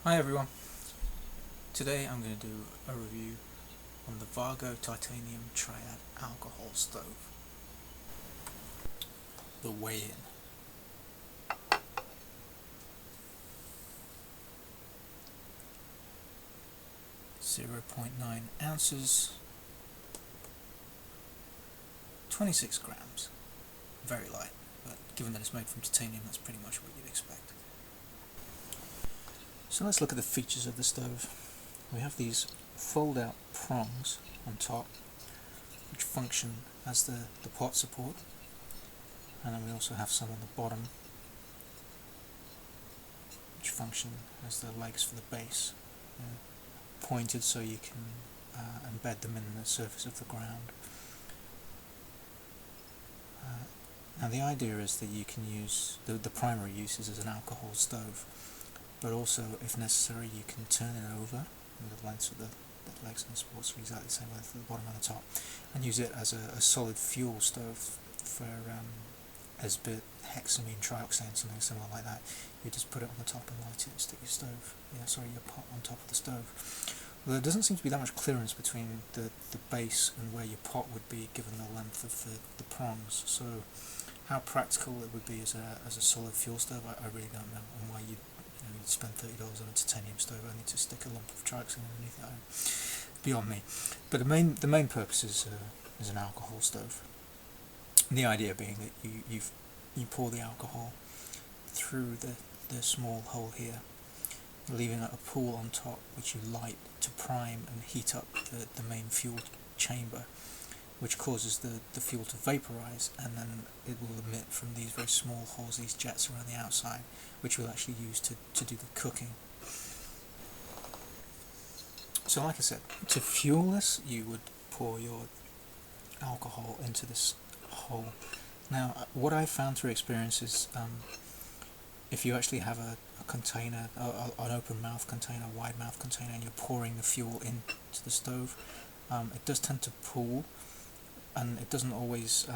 Hi everyone, today I'm going to do a review on the Vargo Titanium Triad Alcohol Stove. The weigh-in. 0.9 ounces, 26 grams. Very light, but given that it's made from titanium, that's pretty much what you'd expect. So let's look at the features of the stove. We have these fold-out prongs on top, which function as the pot support, and then we also have some on the bottom, which function as the legs for the base, pointed so you can embed them in the surface of the ground. Now the idea is that you can use, the primary use is as an alcohol stove, but also if necessary you can turn it over, and the lengths of the legs and the supports are exactly the same length at the bottom and the top, and use it as a solid fuel stove for Esbit, hexamine, trioxane, something similar like that. You just put it on the top and light it and stick your pot on top of the stove. Well, there doesn't seem to be that much clearance between the base and where your pot would be given the length of the prongs, so how practical it would be as a solid fuel stove, I really don't know, and why you'd spend $30 on a titanium stove only to stick a lump of trioxane underneath it. Beyond me. But the main purpose is an alcohol stove. And the idea being that you pour the alcohol through the small hole here, leaving a pool on top which you light to prime and heat up the main fuel chamber, which causes the fuel to vaporize, and then it will emit from these very small holes, these jets around the outside, which we'll actually use to do the cooking. So like I said, to fuel this you would pour your alcohol into this hole. Now what I've found through experience is if you actually have a container, an open mouth container, wide mouth container, and you're pouring the fuel into the stove, it does tend to pool, and it doesn't always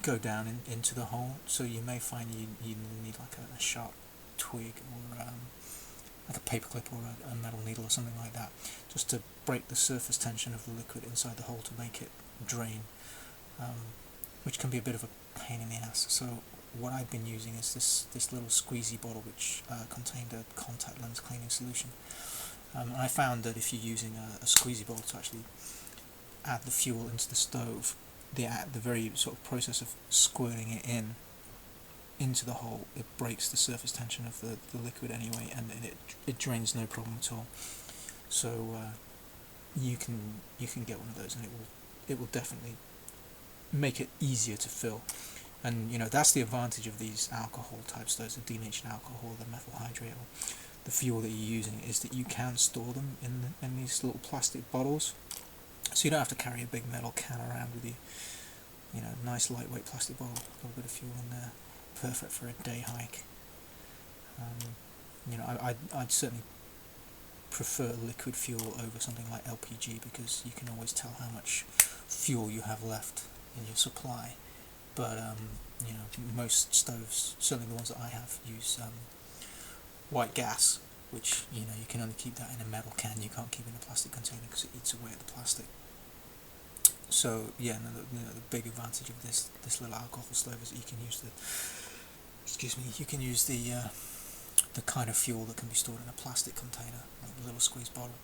go down into the hole, so you may find you need like a sharp twig or like a paperclip or a metal needle or something like that, just to break the surface tension of the liquid inside the hole to make it drain, which can be a bit of a pain in the ass. So what I've been using is this little squeezy bottle which contained a contact lens cleaning solution. And I found that if you're using a squeezy bottle to actually add the fuel into the stove, the very sort of process of squirting it into the hole, it breaks the surface tension of the liquid anyway, and it drains no problem at all. So you can get one of those, and it will definitely make it easier to fill. And that's the advantage of these alcohol type stoves, the denatured alcohol, the methyl hydrate, or the fuel that you're using, is that you can store them in these little plastic bottles, so you don't have to carry a big metal can around with you. Nice lightweight plastic bottle, got a bit of fuel in there, perfect for a day hike. I'd certainly prefer liquid fuel over something like LPG, because you can always tell how much fuel you have left in your supply. But most stoves, certainly the ones that I have, use white gas, which you can only keep that in a metal can. You can't keep it in a plastic container because it eats away at the plastic. So yeah, the big advantage of this little alcohol stove is that you can use the kind of fuel that can be stored in a plastic container, like a little squeeze bottle.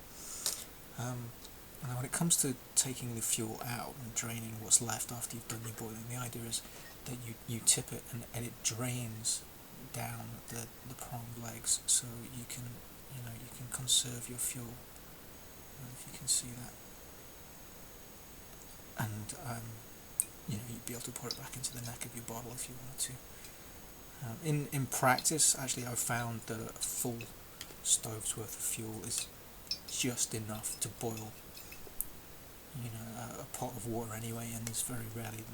Now when it comes to taking the fuel out and draining what's left after you've done your boiling, the idea is that you tip it and it drains down the pronged legs, so you can conserve your fuel. If you can see that, and you'd be able to pour it back into the neck of your bottle if you wanted to. In practice, actually, I've found that a full stove's worth of fuel is just enough to boil a pot of water anyway, and there's very rarely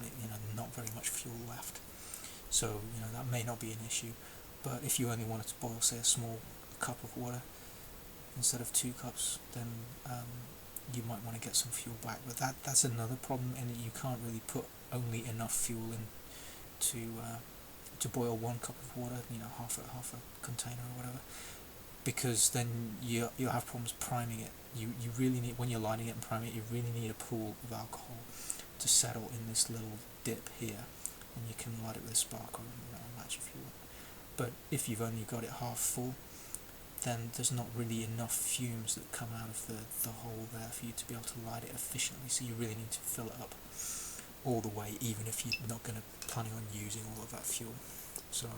not very much fuel left, so that may not be an issue. But if you only wanted to boil, say, a small cup of water instead of 2 cups, then you might want to get some fuel back. But that's another problem, in that you can't really put only enough fuel in to boil 1 cup of water, half a container or whatever. because then you'll have problems priming it. You really need, when you're lighting it and priming it, you really need a pool of alcohol to settle in this little dip here, and you can light it with a spark or a match if you want. But if you've only got it half full, then there's not really enough fumes that come out of the hole there for you to be able to light it efficiently, so you really need to fill it up all the way, even if you're not going to planning on using all of that fuel. So,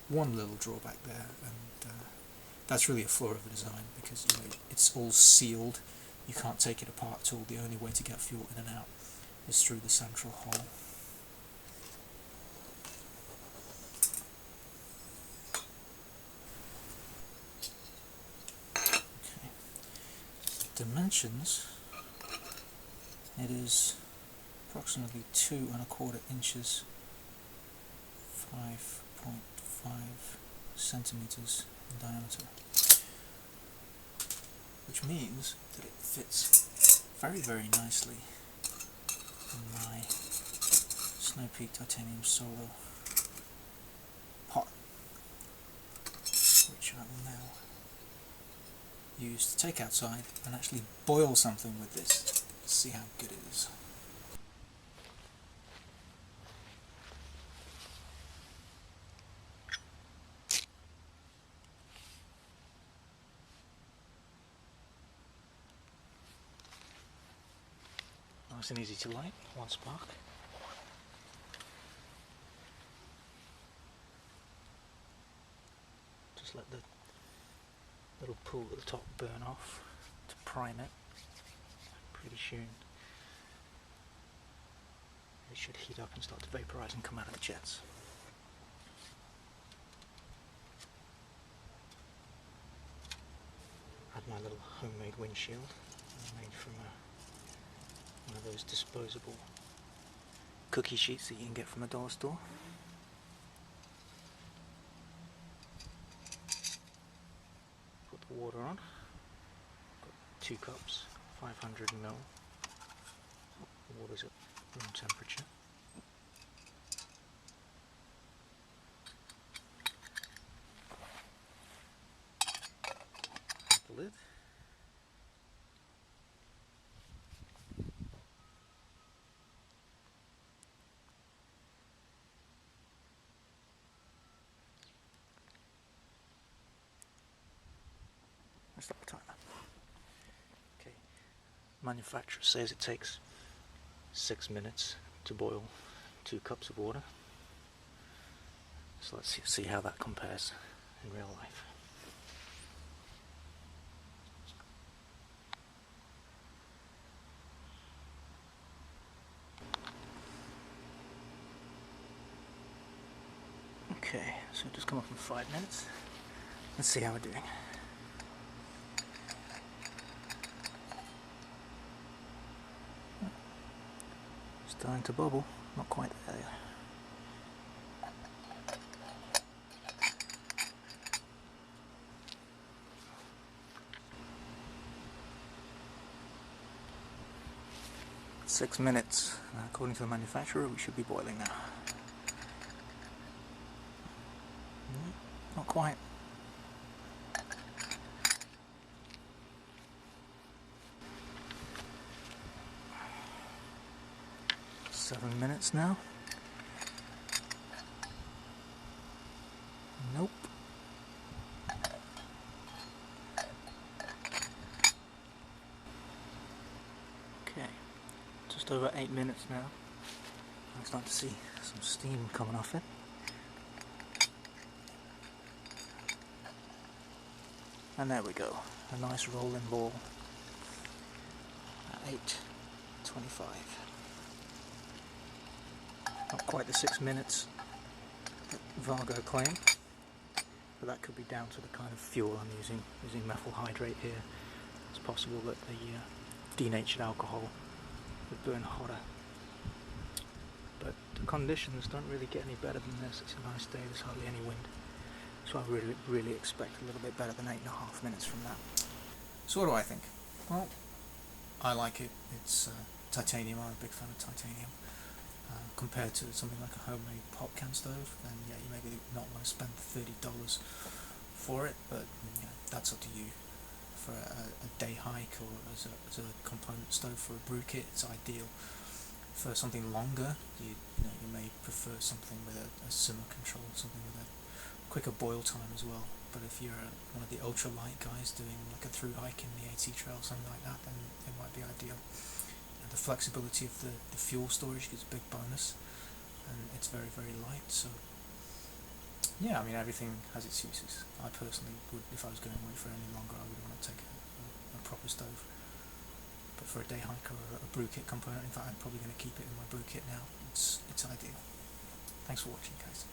one little drawback there, and that's really a flaw of the design, because it's all sealed, you can't take it apart at all. The only way to get fuel in and out is through the central hole. Okay. Dimensions, it is approximately 2¼ inches, 5.5 centimeters in diameter, which means that it fits very, very nicely in my Snow Peak Titanium Solo pot, which I will now use to take outside and actually boil something with this. See how good it is. Nice and easy to light, one spark. Just let the little pool at the top burn off to prime it. Pretty soon it should heat up and start to vaporize and come out of the jets. Add my little homemade windshield, made from one of those disposable cookie sheets that you can get from a dollar store. Put the water on. Got 2 cups, 500 ml. The water's at room temperature. The lid. Start the timer. Okay. Manufacturer says it takes 6 minutes to boil 2 cups of water. So let's see how that compares in real life. Okay, so just come up in 5 minutes. Let's see how we're doing. Starting to bubble, not quite there yet. Six minutes. According to the manufacturer, we should be boiling now. Not quite. 7 minutes now. Nope. Okay, just over 8 minutes now. I'm starting to see some steam coming off it. And there we go, a nice rolling ball at 8:25. Not quite the 6 minutes that Vargo claimed, but that could be down to the kind of fuel I'm using methyl hydrate here. It's possible that the denatured alcohol would burn hotter. But the conditions don't really get any better than this. It's a nice day, there's hardly any wind. So I really expect a little bit better than 8.5 minutes from that. So what do I think? Well, I like it. It's titanium. I'm a big fan of titanium. Compared to something like a homemade pop can stove, then yeah, you maybe not want to spend $30 for it, but that's up to you. For a day hike or as a component stove for a brew kit, it's ideal. For something longer, you may prefer something with a simmer control, something with a quicker boil time as well. But if you're one of the ultralight guys doing like a through hike in the AT trail, something like that, then it might be ideal. The flexibility of the fuel storage is a big bonus, and it's very, very light. So yeah, I mean, everything has its uses. I personally would, if I was going away for any longer, I would want to take a proper stove. But for a day hike or a brew kit component, in fact, I'm probably going to keep it in my brew kit now. It's ideal. Thanks for watching, guys.